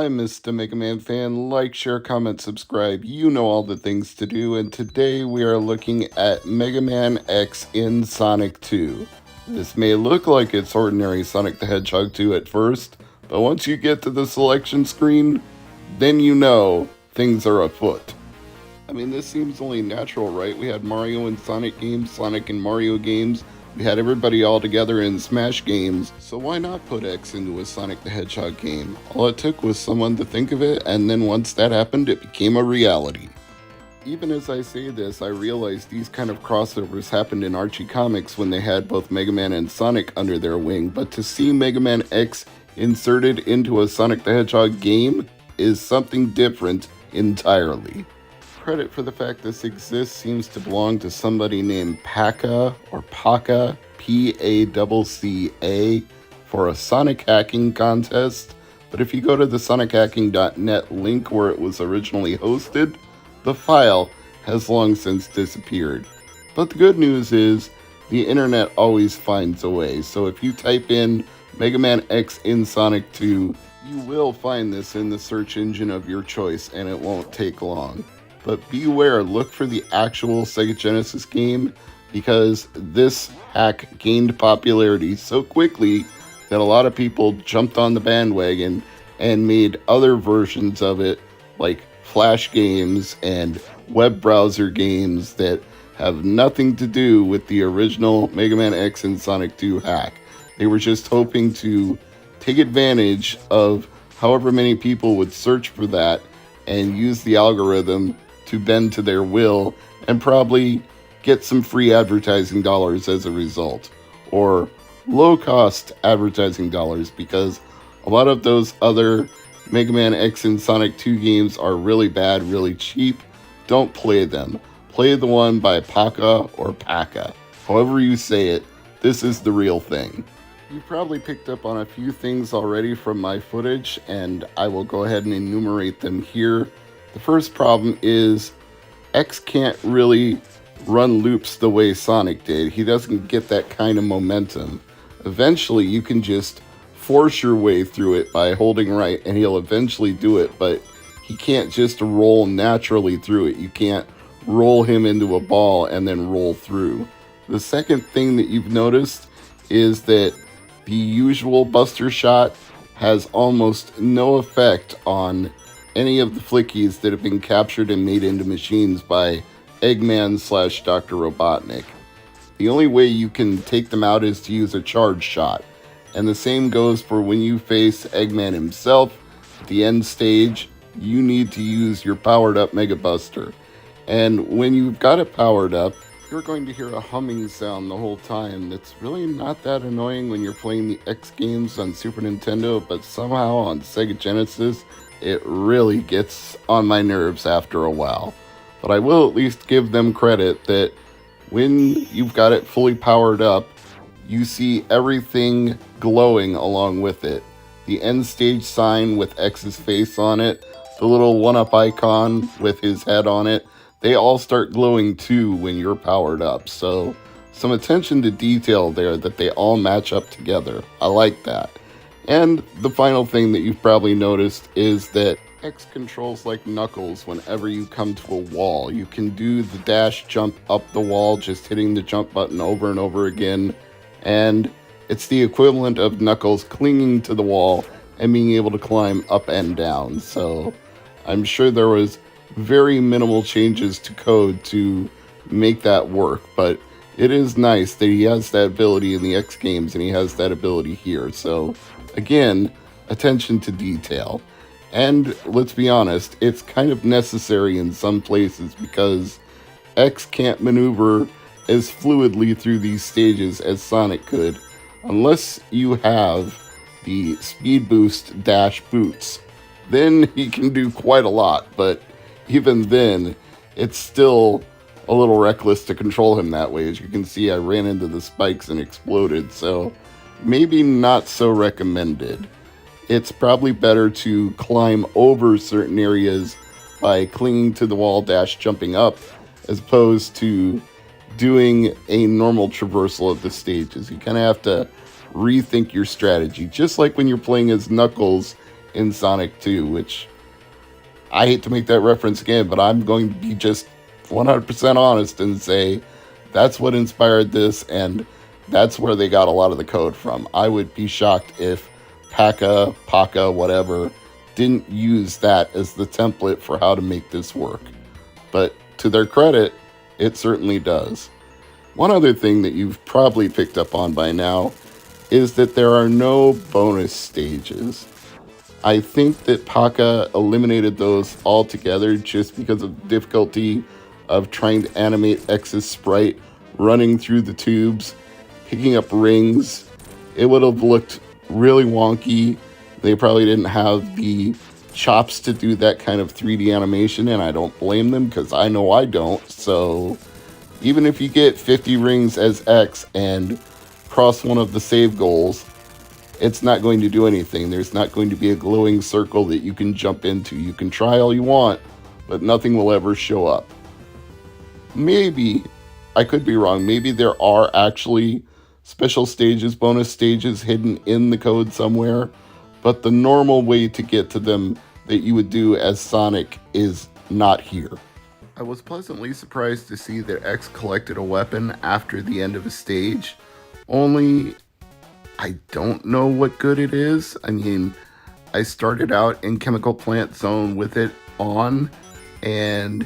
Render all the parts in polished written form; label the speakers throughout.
Speaker 1: I'm Mr. MegaManFan. Like, share, comment, subscribe. You know all the things to do. And today we are looking at Mega Man X in Sonic 2. This may look like it's ordinary Sonic the Hedgehog 2 at first, but once you get to the selection screen, then you know things are afoot. I mean, this seems only natural, right? We had Mario and Sonic games, Sonic and Mario games. We had everybody all together in Smash games, so why not put X into a Sonic the Hedgehog game? All it took was someone to think of it, and then once that happened, it became a reality. Even as I say this, I realize these kind of crossovers happened in Archie Comics when they had both Mega Man and Sonic under their wing, but to see Mega Man X inserted into a Sonic the Hedgehog game is something different entirely. Credit for the fact this exists seems to belong to somebody named Pacca or Pacca, P-A-C-C-A, for a Sonic hacking contest. But if you go to the sonichacking.net link where it was originally hosted, the file has long since disappeared. But the good news is, the internet always finds a way. So if you type in Mega Man X in Sonic 2, you will find this in the search engine of your choice, and it won't take long. But beware, look for the actual Sega Genesis game, because this hack gained popularity so quickly that a lot of people jumped on the bandwagon and made other versions of it, like Flash games and web browser games that have nothing to do with the original Mega Man X and Sonic 2 hack. They were just hoping to take advantage of however many people would search for that and use the algorithm to bend to their will and probably get some free advertising dollars as a result, or low-cost advertising dollars, because a lot of those other Mega Man X and Sonic 2 games are really bad, really cheap. Don't play them. Play the one by Pacca or Pacca. However you say it, this is the real thing. You've probably picked up on a few things already from my footage, and I will go ahead and enumerate them here. The first problem is X can't really run loops the way Sonic did. He doesn't get that kind of momentum. Eventually, you can just force your way through it by holding right, and he'll eventually do it, but he can't just roll naturally through it. You can't roll him into a ball and then roll through. The second thing that you've noticed is that the usual Buster shot has almost no effect on any of the flickies that have been captured and made into machines by Eggman/Dr. Robotnik. The only way you can take them out is to use a charge shot. And the same goes for when you face Eggman himself. At the end stage, you need to use your powered up Mega Buster. And when you've got it powered up, you're going to hear a humming sound the whole time that's really not that annoying when you're playing the X games on Super Nintendo, but somehow on Sega Genesis, it really gets on my nerves after a while. But I will at least give them credit that when you've got it fully powered up, you see everything glowing along with it. The end stage sign with X's face on it, the little one-up icon with his head on it, they all start glowing too when you're powered up. So some attention to detail there that they all match up together. I like that. And the final thing that you've probably noticed is that X controls like Knuckles whenever you come to a wall. You can do the dash jump up the wall, just hitting the jump button over and over again. And it's the equivalent of Knuckles clinging to the wall and being able to climb up and down. So I'm sure there was very minimal changes to code to make that work, but it is nice that he has that ability in the X games and he has that ability here. So again, attention to detail. And let's be honest, it's kind of necessary in some places because X can't maneuver as fluidly through these stages as Sonic could, unless you have the speed boost dash boots. Then he can do quite a lot, but even then, it's still a little reckless to control him that way. As you can see, I ran into the spikes and exploded, so maybe not so recommended. It's probably better to climb over certain areas by clinging to the wall dash jumping up, as opposed to doing a normal traversal of the stages. You kind of have to rethink your strategy. Just like when you're playing as Knuckles in Sonic 2, which I hate to make that reference again, but I'm going to be just 100% honest and say that's what inspired this, and that's where they got a lot of the code from. I would be shocked if Paka, whatever, didn't use that as the template for how to make this work. But to their credit, it certainly does. One other thing that you've probably picked up on by now is that there are no bonus stages. I think that Paka eliminated those altogether just because of the difficulty of trying to animate X's sprite running through the tubes, picking up rings. It would have looked really wonky. They probably didn't have the chops to do that kind of 3D animation, and I don't blame them because I know I don't. So even if you get 50 rings as X and cross one of the save goals, it's not going to do anything. There's not going to be a glowing circle that you can jump into. You can try all you want, but nothing will ever show up. Maybe, I could be wrong, maybe there are actually special stages, bonus stages hidden in the code somewhere, but the normal way to get to them that you would do as Sonic is not here. I was pleasantly surprised to see that X collected a weapon after the end of a stage, only I don't know what good it is. I mean, I started out in Chemical Plant Zone with it on, and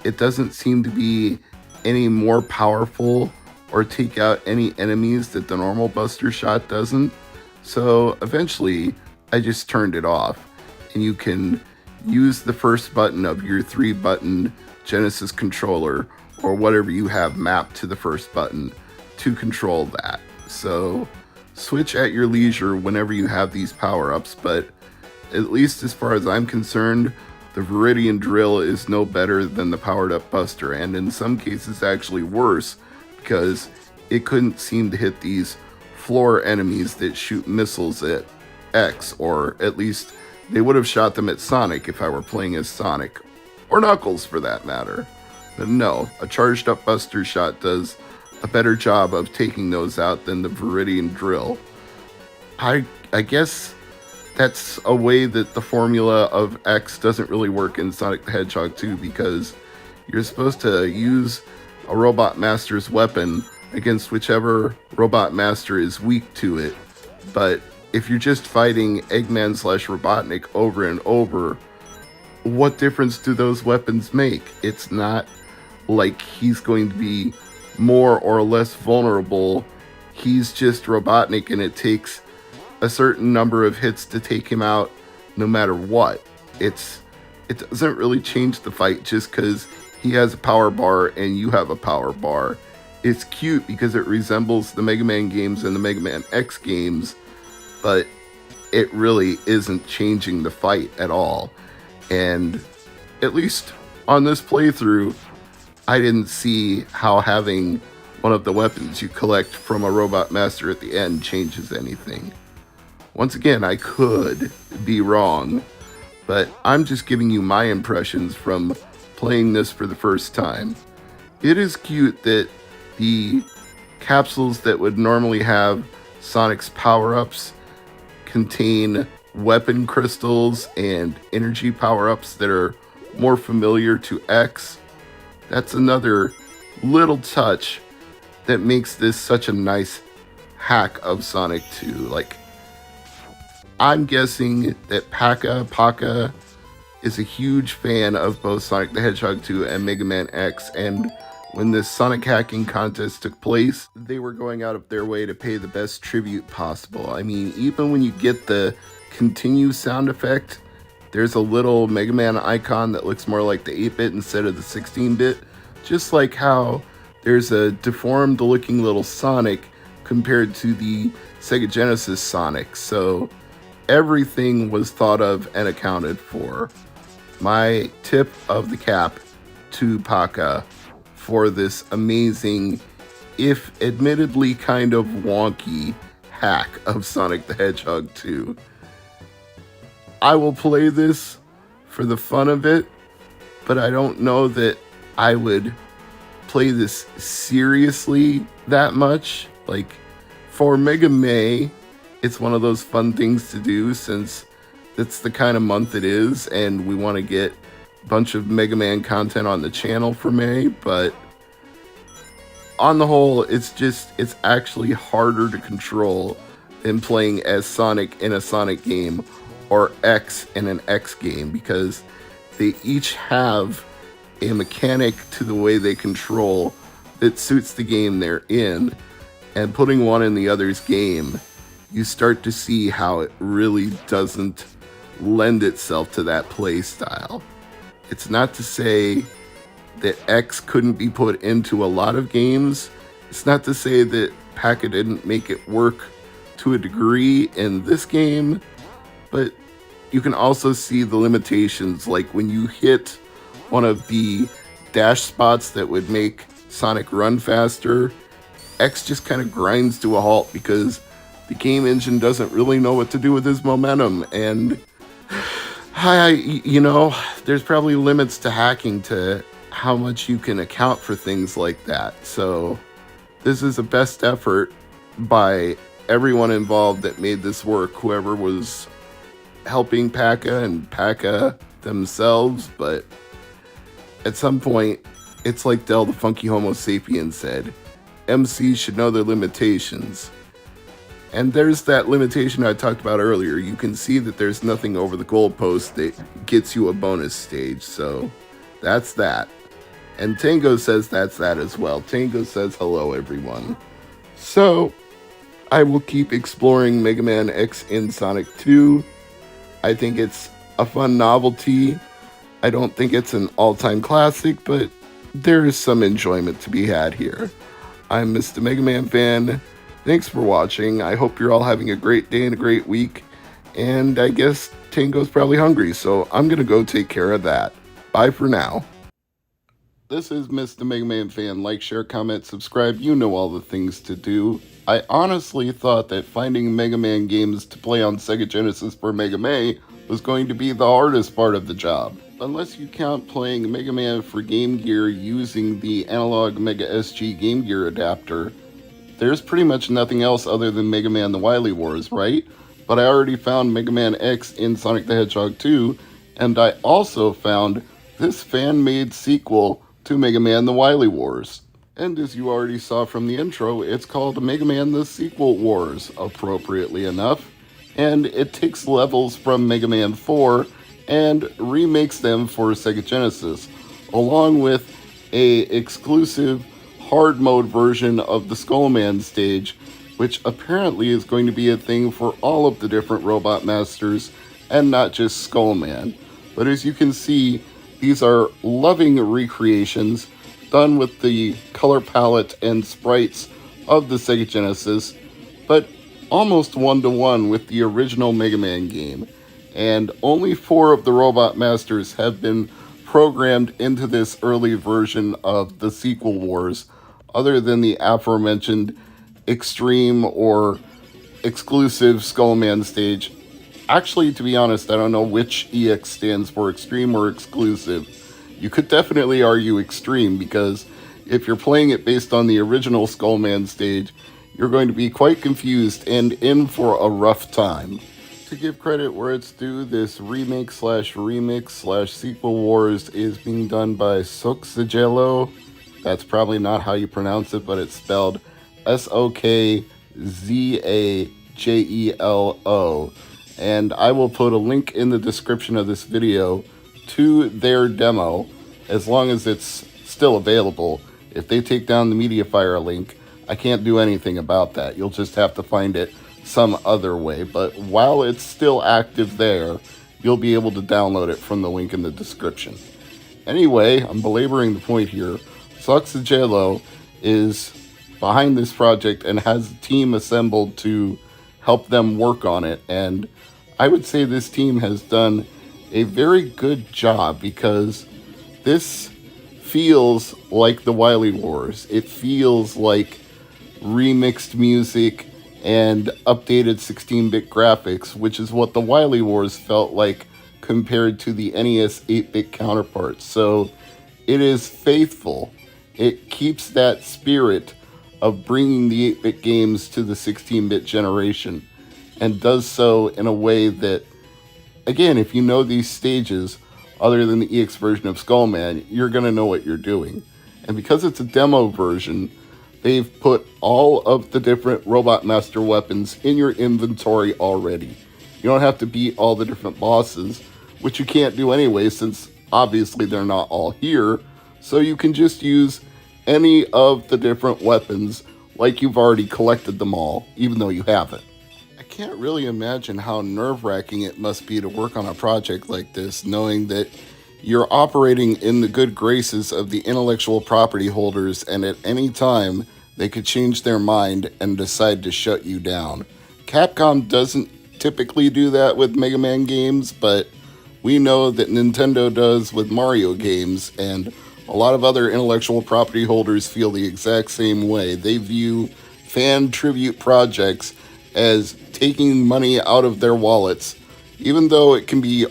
Speaker 1: it doesn't seem to be any more powerful or take out any enemies that the normal Buster Shot doesn't. So eventually, I just turned it off, and you can use the first button of your 3-button Genesis controller, or whatever you have mapped to the first button, to control that. So switch at your leisure whenever you have these power-ups, but at least as far as I'm concerned, the Viridian Drill is no better than the powered-up Buster, and in some cases actually worse, because it couldn't seem to hit these floor enemies that shoot missiles at X, or at least they would have shot them at Sonic if I were playing as Sonic, or Knuckles for that matter. But no, a charged-up Buster Shot does a better job of taking those out than the Viridian Drill. I guess that's a way that the formula of X doesn't really work in Sonic the Hedgehog 2, because you're supposed to use a Robot Master's weapon against whichever Robot Master is weak to it. But if you're just fighting Eggman/Robotnik over and over, what difference do those weapons make? It's not like he's going to be more or less vulnerable. He's just Robotnik, and it takes a certain number of hits to take him out no matter what. It doesn't really change the fight just because he has a power bar and you have a power bar. It's cute because it resembles the Mega Man games and the Mega Man X games, but it really isn't changing the fight at all. And at least on this playthrough, I didn't see how having one of the weapons you collect from a Robot Master at the end changes anything. Once again, I could be wrong, but I'm just giving you my impressions from playing this for the first time. It is cute that the capsules that would normally have Sonic's power-ups contain weapon crystals and energy power-ups that are more familiar to X. That's another little touch that makes this such a nice hack of Sonic 2. Like, I'm guessing that Paka is a huge fan of both Sonic the Hedgehog 2 and Mega Man X, and when this Sonic hacking contest took place, they were going out of their way to pay the best tribute possible. I mean, even when you get the continue sound effect, there's a little Mega Man icon that looks more like the 8-bit instead of the 16-bit, just like how there's a deformed looking little Sonic compared to the Sega Genesis Sonic. So everything was thought of and accounted for. My tip of the cap to Paka for this amazing, if admittedly kind of wonky, hack of Sonic the Hedgehog 2. I will play this for the fun of it, but I don't know that I would play this seriously that much. Like, for Mega May, it's one of those fun things to do, since It's the kind of month it is, and we want to get a bunch of Mega Man content on the channel for May, but on the whole, it's actually harder to control than playing as Sonic in a Sonic game or X in an X game, because they each have a mechanic to the way they control that suits the game they're in, and putting one in the other's game, you start to see how it really doesn't lend itself to that play style. It's not to say that X couldn't be put into a lot of games. It's not to say that P.A.K.A. didn't make it work to a degree in this game, but you can also see the limitations, like when you hit one of the dash spots that would make Sonic run faster, X just kind of grinds to a halt because the game engine doesn't really know what to do with his momentum, and there's probably limits to hacking to how much you can account for things like that. So this is a best effort by everyone involved that made this work, whoever was helping P.A.K.A. and P.A.K.A. themselves. But at some point, it's like Del the Funky Homo Sapien said, MCs should know their limitations. And there's that limitation I talked about earlier. You can see that there's nothing over the goalpost that gets you a bonus stage, so that's that. And Tango says that's that as well. Tango says hello, everyone. So, I will keep exploring Mega Man X in Sonic 2. I think it's a fun novelty. I don't think it's an all-time classic, but there is some enjoyment to be had here. I'm Mr. MegaManFan. Thanks for watching. I hope you're all having a great day and a great week. And I guess Tango's probably hungry, so I'm going to go take care of that. Bye for now. This is Mr. MegaManFan. Like, share, comment, subscribe. You know all the things to do. I honestly thought that finding Mega Man games to play on Sega Genesis for Mega Man was going to be the hardest part of the job. Unless you count playing Mega Man for Game Gear using the analog Mega SG Game Gear adapter, there's pretty much nothing else other than Mega Man The Wily Wars, right? But I already found Mega Man X in Sonic the Hedgehog 2, and I also found this fan-made sequel to Mega Man The Wily Wars. And as you already saw from the intro, it's called Mega Man The Sequel Wars, appropriately enough. And it takes levels from Mega Man 4 and remakes them for Sega Genesis, along with a exclusive hard mode version of the Skullman stage, which apparently is going to be a thing for all of the different Robot Masters and not just Skullman. But as you can see, these are loving recreations done with the color palette and sprites of the Sega Genesis, but almost one-to-one with the original Mega Man game. And only 4 of the Robot Masters have been programmed into this early version of the Sequel Wars, other than the aforementioned Extreme or exclusive Skullman stage. Actually, to be honest, I don't know which EX stands for, Extreme or Exclusive. You could definitely argue Extreme, because if you're playing it based on the original Skullman stage, you're going to be quite confused and in for a rough time. To give credit where it's due, this remix/sequel wars is being done by Sokzajelo. That's probably not how you pronounce it, but it's spelled Sokzajelo. And I will put a link in the description of this video to their demo, as long as it's still available. If they take down the MediaFire link, I can't do anything about that. You'll just have to find it some other way. But while it's still active there, you'll be able to download it from the link in the description. Anyway, I'm belaboring the point here. Sokzajelo is behind this project and has a team assembled to help them work on it. And I would say this team has done a very good job, because this feels like the Wily Wars. It feels like remixed music and updated 16-bit graphics, which is what the Wily Wars felt like compared to the NES 8-bit counterparts. So it is faithful. It keeps that spirit of bringing the 8-bit games to the 16-bit generation, and does so in a way that again, if you know these stages, other than the EX version of Skullman, you're going to know what you're doing. And because it's a demo version, they've put all of the different Robot Master weapons in your inventory already. You don't have to beat all the different bosses, which you can't do anyway, since obviously they're not all here. So you can just use any of the different weapons like you've already collected them all, even though you haven't. I can't really imagine how nerve-wracking it must be to work on a project like this, knowing that you're operating in the good graces of the intellectual property holders, and at any time, they could change their mind and decide to shut you down. Capcom doesn't typically do that with Mega Man games, but we know that Nintendo does with Mario games, and a lot of other intellectual property holders feel the exact same way. They view fan tribute projects as taking money out of their wallets. Even though it can be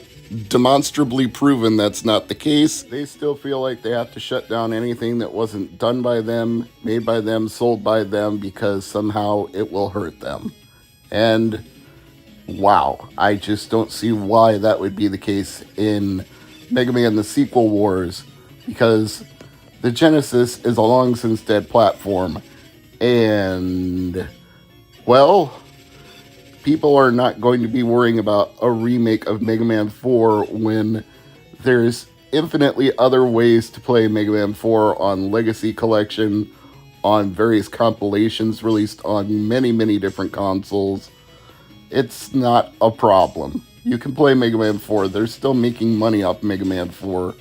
Speaker 1: demonstrably proven that's not the case, they still feel like they have to shut down anything that wasn't done by them, made by them, sold by them, because somehow it will hurt them. And wow, I just don't see why that would be the case in Mega Man the Sequel Wars, because the Genesis is a long since dead platform, and, well, people are not going to be worrying about a remake of Mega Man 4 when there's infinitely other ways to play Mega Man 4 on Legacy Collection, on various compilations released on many, many different consoles. It's not a problem. You can play Mega Man 4. They're still making money off Mega Man 4.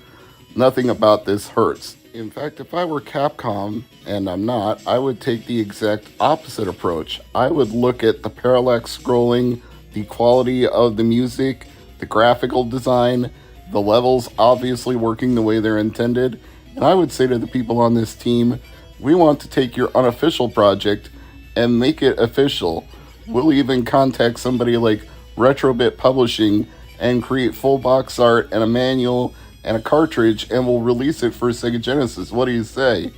Speaker 1: Nothing about this hurts. In fact, if I were Capcom, and I'm not, I would take the exact opposite approach. I would look at the parallax scrolling, the quality of the music, the graphical design, the levels obviously working the way they're intended, and I would say to the people on this team, we want to take your unofficial project and make it official. We'll even contact somebody like Retrobit Publishing and create full box art and a manual and a cartridge, and we'll release it for Sega Genesis. What do you say?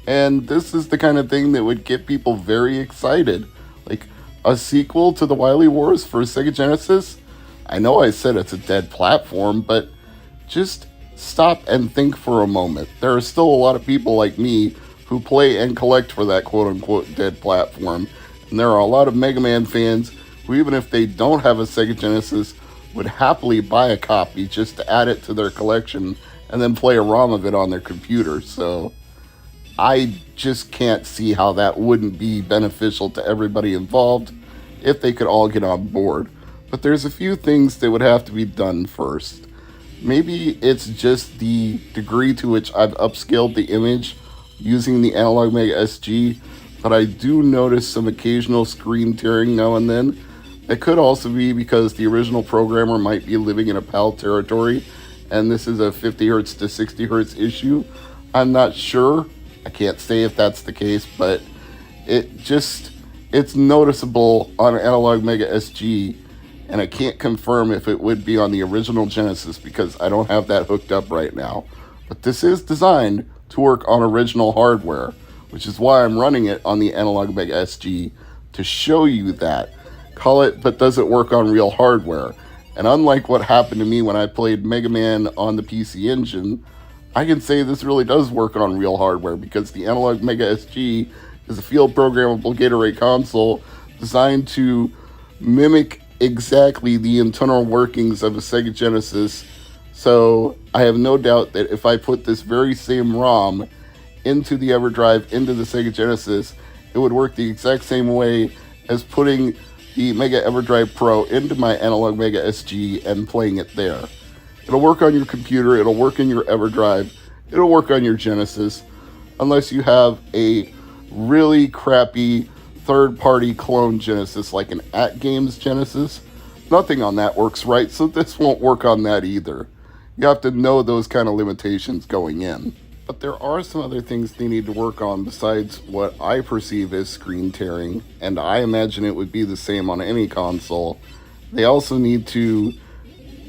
Speaker 1: And this is the kind of thing that would get people very excited. Like, a sequel to the Wily Wars for Sega Genesis? I know I said it's a dead platform, but just stop and think for a moment. There are still a lot of people like me who play and collect for that quote-unquote dead platform. And there are a lot of Mega Man fans who, even if they don't have a Sega Genesis, would happily buy a copy just to add it to their collection and then play a ROM of it on their computer. So I just can't see how that wouldn't be beneficial to everybody involved if they could all get on board. But there's a few things that would have to be done first. Maybe it's just the degree to which I've upscaled the image using the Analog Mega SG, but I do notice some occasional screen tearing now and then. It could also be because the original programmer might be living in a PAL territory, and this is a 50 Hz to 60 Hz issue. I'm not sure. I can't say if that's the case, but it's noticeable on Analog Mega SG, and I can't confirm if it would be on the original Genesis because I don't have that hooked up right now. But this is designed to work on original hardware, which is why I'm running it on the Analog Mega SG, to show you that. Call it, but does it work on real hardware? And unlike what happened to me when I played Mega Man on the PC Engine, I can say this really does work on real hardware because the Analog Mega SG is a field programmable gate array console designed to mimic exactly the internal workings of a Sega Genesis. So I have no doubt that if I put this very same ROM into the EverDrive, into the Sega Genesis, it would work the exact same way as putting the Mega EverDrive Pro into my Analog Mega SG and playing it there. It'll work on your computer, it'll work in your EverDrive, it'll work on your Genesis, unless you have a really crappy third-party clone Genesis like an AtGames Genesis. Nothing on that works right, so this won't work on that either. You have to know those kind of limitations going in. But there are some other things they need to work on besides what I perceive as screen tearing, and I imagine it would be the same on any console. They also need to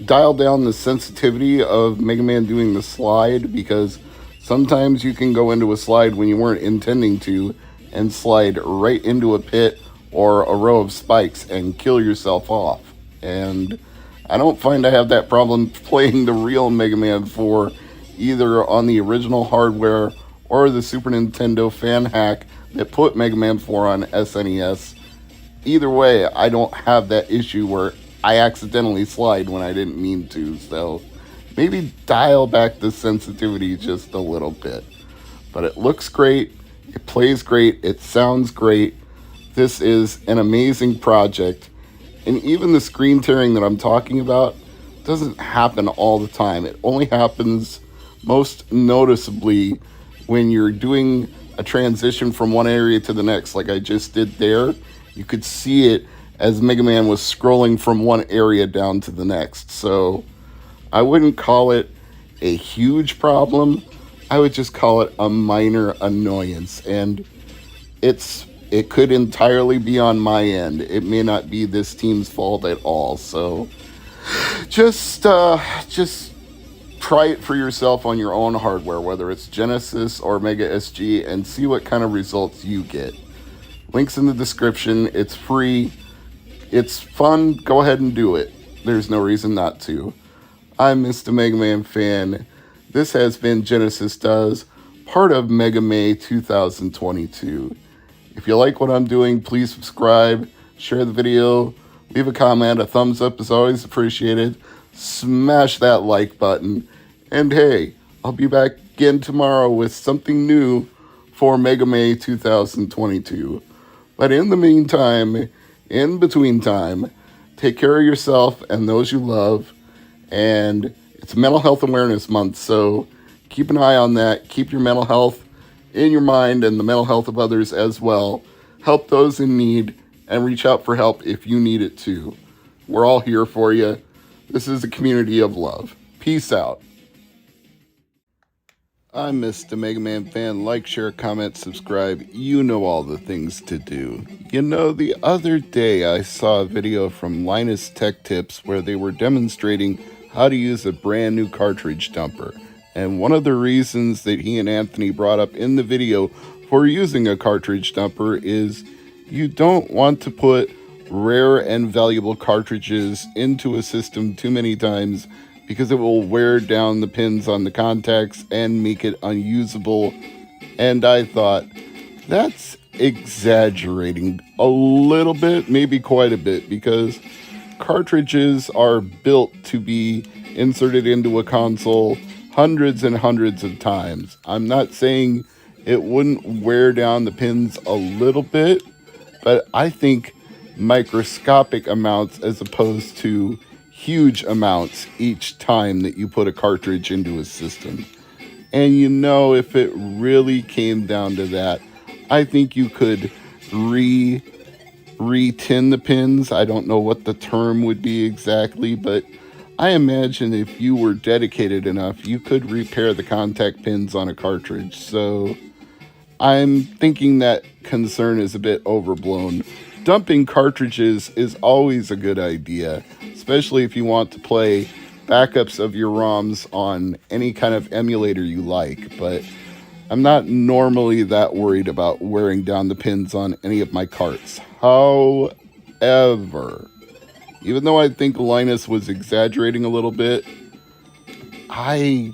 Speaker 1: dial down the sensitivity of Mega Man doing the slide, because sometimes you can go into a slide when you weren't intending to and slide right into a pit or a row of spikes and kill yourself off. And I don't find I have that problem playing the real Mega Man 4 either on the original hardware or the Super Nintendo fan hack that put Mega Man 4 on SNES. Either way, I don't have that issue where I accidentally slide when I didn't mean to, so maybe dial back the sensitivity just a little bit. But it looks great, it plays great, it sounds great. This is an amazing project. And even the screen tearing that I'm talking about doesn't happen all the time. It only happens most noticeably when you're doing a transition from one area to the next, like I just did there. You could see it as Mega Man was scrolling from one area down to the next. So I wouldn't call it a huge problem. I would just call it a minor annoyance. And it could entirely be on my end. It may not be this team's fault at all. So just try it for yourself on your own hardware, whether it's Genesis or Mega SG, and see what kind of results you get. Links in the description. It's free. It's fun. Go ahead and do it. There's no reason not to. I'm Mr. MegaManFan. This has been Genesis Does, part of Mega May 2022. If you like what I'm doing, please subscribe, share the video, leave a comment. A thumbs up is always appreciated. Smash that like button. And hey, I'll be back again tomorrow with something new for Mega May 2022. But in the meantime, in between time, take care of yourself and those you love. And it's Mental Health Awareness Month, so keep an eye on that. Keep your mental health in your mind and the mental health of others as well. Help those in need and reach out for help if you need it too. We're all here for you. This is a community of love. Peace out. I'm Mr. MegaManFan. Like, share, comment, subscribe. You know all the things to do. You know, the other day I saw a video from Linus Tech Tips where they were demonstrating how to use a brand new cartridge dumper. And one of the reasons that he and Anthony brought up in the video for using a cartridge dumper is you don't want to put rare and valuable cartridges into a system too many times, because it will wear down the pins on the contacts and make it unusable. And I thought, that's exaggerating a little bit, maybe quite a bit, because cartridges are built to be inserted into a console hundreds and hundreds of times. I'm not saying it wouldn't wear down the pins a little bit, but I think microscopic amounts as opposed to huge amounts each time that you put a cartridge into a system. And you know, if it really came down to that, I think you could re-tin the pins. I don't know what the term would be exactly, but I imagine if you were dedicated enough, you could repair the contact pins on a cartridge. So I'm thinking that concern is a bit overblown. Dumping cartridges is always a good idea, especially if you want to play backups of your ROMs on any kind of emulator you like, but I'm not normally that worried about wearing down the pins on any of my carts. However, even though I think Linus was exaggerating a little bit, I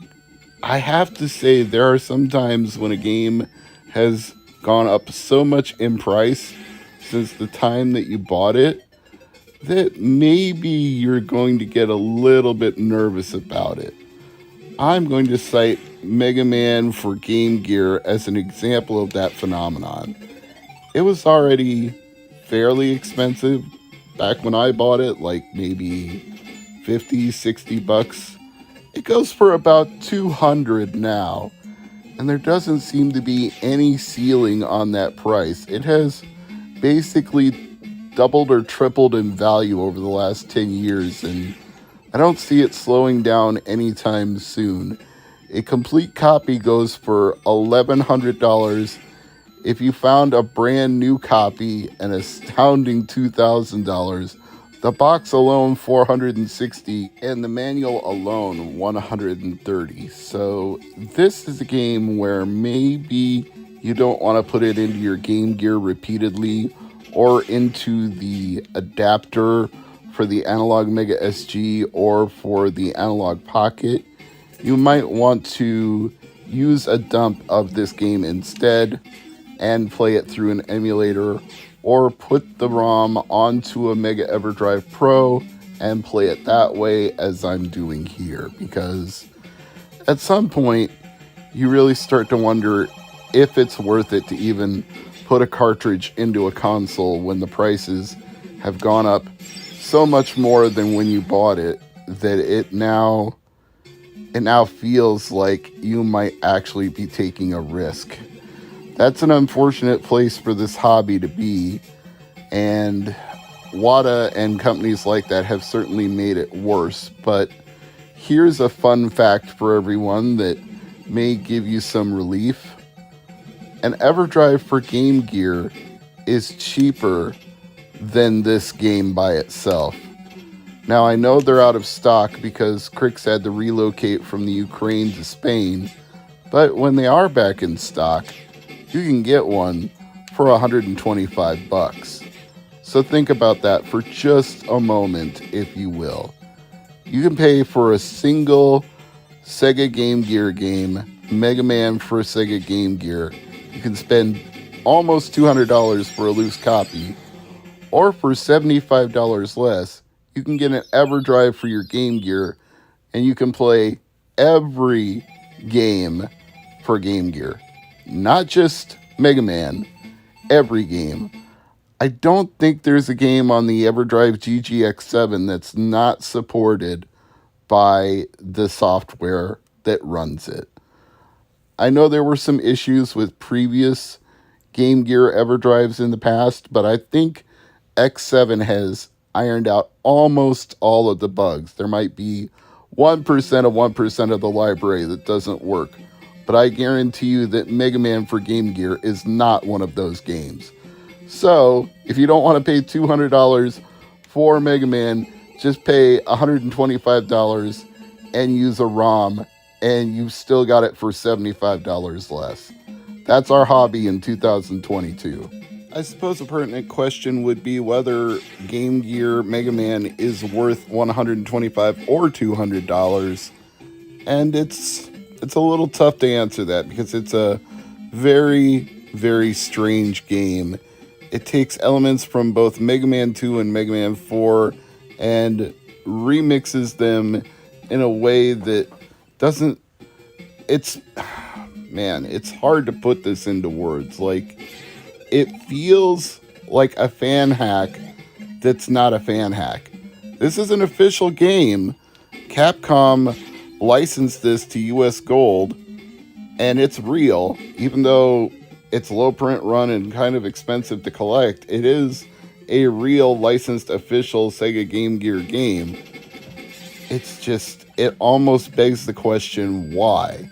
Speaker 1: have to say there are some times when a game has gone up so much in price since the time that you bought it that maybe you're going to get a little bit nervous about it. I'm going to cite Mega Man for Game Gear as an example of that phenomenon. It was already fairly expensive back when I bought it, like maybe 50, 60 bucks. It goes for about 200 now, and there doesn't seem to be any ceiling on that price. It has basically doubled or tripled in value over the last 10 years, and I don't see it slowing down anytime soon. A complete copy goes for $1,100. If you found a brand new copy, an astounding $2,000. The box alone $460, and the manual alone $130. So this is a game where maybe you don't want to put it into your Game Gear repeatedly or into the adapter for the Analog Mega SG or for the Analog Pocket, you might want to use a dump of this game instead and play it through an emulator, or put the ROM onto a Mega EverDrive Pro and play it that way, as I'm doing here, because at some point you really start to wonder if it's worth it to even put a cartridge into a console when the prices have gone up so much more than when you bought it, that it now feels like you might actually be taking a risk. That's an unfortunate place for this hobby to be, and WATA and companies like that have certainly made it worse. But here's a fun fact for everyone that may give you some relief. An EverDrive for Game Gear is cheaper than this game by itself. Now, I know they're out of stock because Crix had to relocate from the Ukraine to Spain, but when they are back in stock, you can get one for $125. So think about that for just a moment, if you will. You can pay for a single Sega Game Gear game, Mega Man for Sega Game Gear. You can spend almost $200 for a loose copy, or for $75 less, you can get an EverDrive for your Game Gear, and you can play every game for Game Gear. Not just Mega Man, every game. I don't think there's a game on the EverDrive GGX7 that's not supported by the software that runs it. I know there were some issues with previous Game Gear EverDrives in the past, but I think X7 has ironed out almost all of the bugs. There might be 1% of 1% of the library that doesn't work, but I guarantee you that Mega Man for Game Gear is not one of those games. So, if you don't want to pay $200 for Mega Man, just pay $125 and use a ROM, and you've still got it for $75 less. That's our hobby in 2022. I suppose a pertinent question would be whether Game Gear Mega Man is worth $125 or $200. And it's a little tough to answer that because it's a very, very strange game. It takes elements from both Mega Man 2 and Mega Man 4 and remixes them in a way that doesn't... It's hard to put this into words. Like, it feels like a fan hack that's not a fan hack. This is an official game. Capcom licensed this to US Gold, and it's real, even though it's low print run and kind of expensive to collect. It is a real licensed official Sega Game Gear game. It's just, it almost begs the question, why?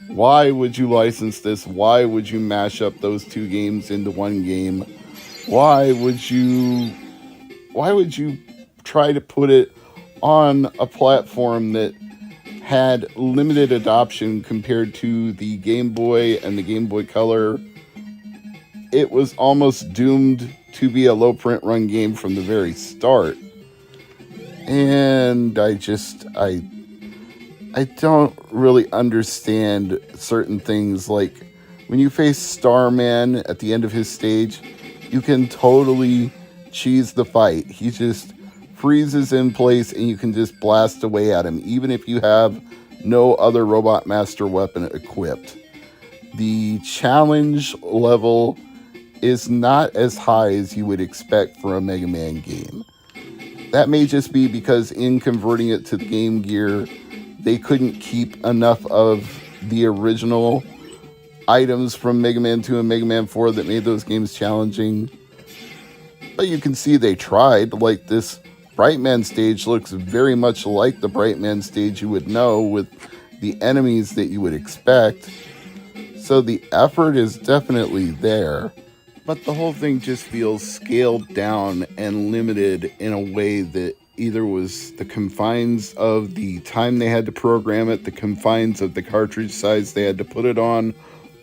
Speaker 1: Why would you license this? Why would you mash up those two games into one game? Why would you try to put it on a platform that had limited adoption compared to the Game Boy and the Game Boy Color? It was almost doomed to be a low print run game from the very start. And I don't really understand certain things. Like, when you face Starman at the end of his stage, you can totally cheese the fight. He just freezes in place and you can just blast away at him, even if you have no other Robot Master weapon equipped. The challenge level is not as high as you would expect for a Mega Man game. That may just be because in converting it to the Game Gear, they couldn't keep enough of the original items from Mega Man 2 and Mega Man 4 that made those games challenging. But you can see they tried. Like, this Brightman stage looks very much like the Brightman stage you would know, with the enemies that you would expect. So the effort is definitely there. But the whole thing just feels scaled down and limited in a way that either was the confines of the time they had to program it, the confines of the cartridge size they had to put it on,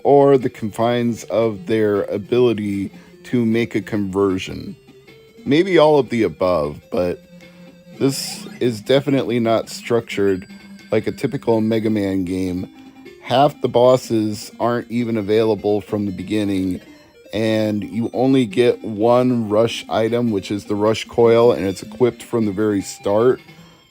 Speaker 1: or the confines of their ability to make a conversion. Maybe all of the above, but This is definitely not structured like a typical Mega Man game. Half the bosses aren't even available from the beginning, and you only get one rush item, which is the rush coil, and it's equipped from the very start.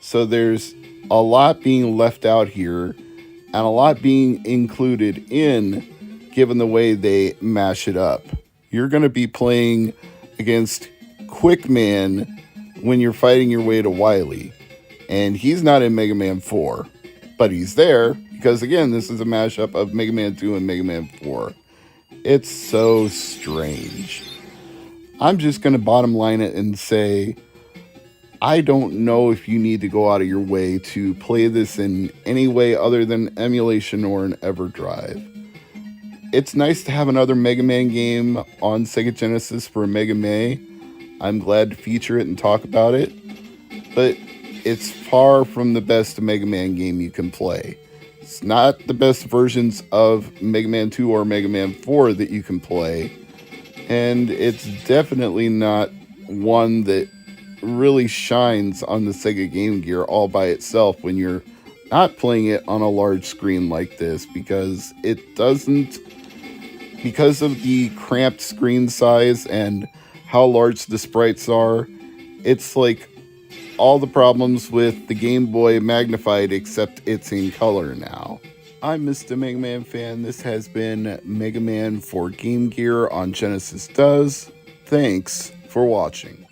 Speaker 1: So there's a lot being left out here, and a lot being included in, given the way they mash it up. You're going to be playing against Quickman when you're fighting your way to Wily. And he's not in Mega Man 4, but he's there because, again, this is a mashup of Mega Man 2 and Mega Man 4. It's so strange. I'm just going to bottom line it and say, I don't know if you need to go out of your way to play this in any way other than emulation or an EverDrive. It's nice to have another Mega Man game on Sega Genesis for Mega Man. I'm glad to feature it and talk about it, but it's far from the best Mega Man game you can play. It's not the best versions of Mega Man 2 or Mega Man 4 that you can play, and it's definitely not one that really shines on the Sega Game Gear all by itself when you're not playing it on a large screen like this, because it doesn't, because of the cramped screen size and how large the sprites are. It's like all the problems with the Game Boy magnified, except it's in color now. I'm Mr. Mega Man Fan. This has been Mega Man for Game Gear on Genesis Does. Thanks for watching.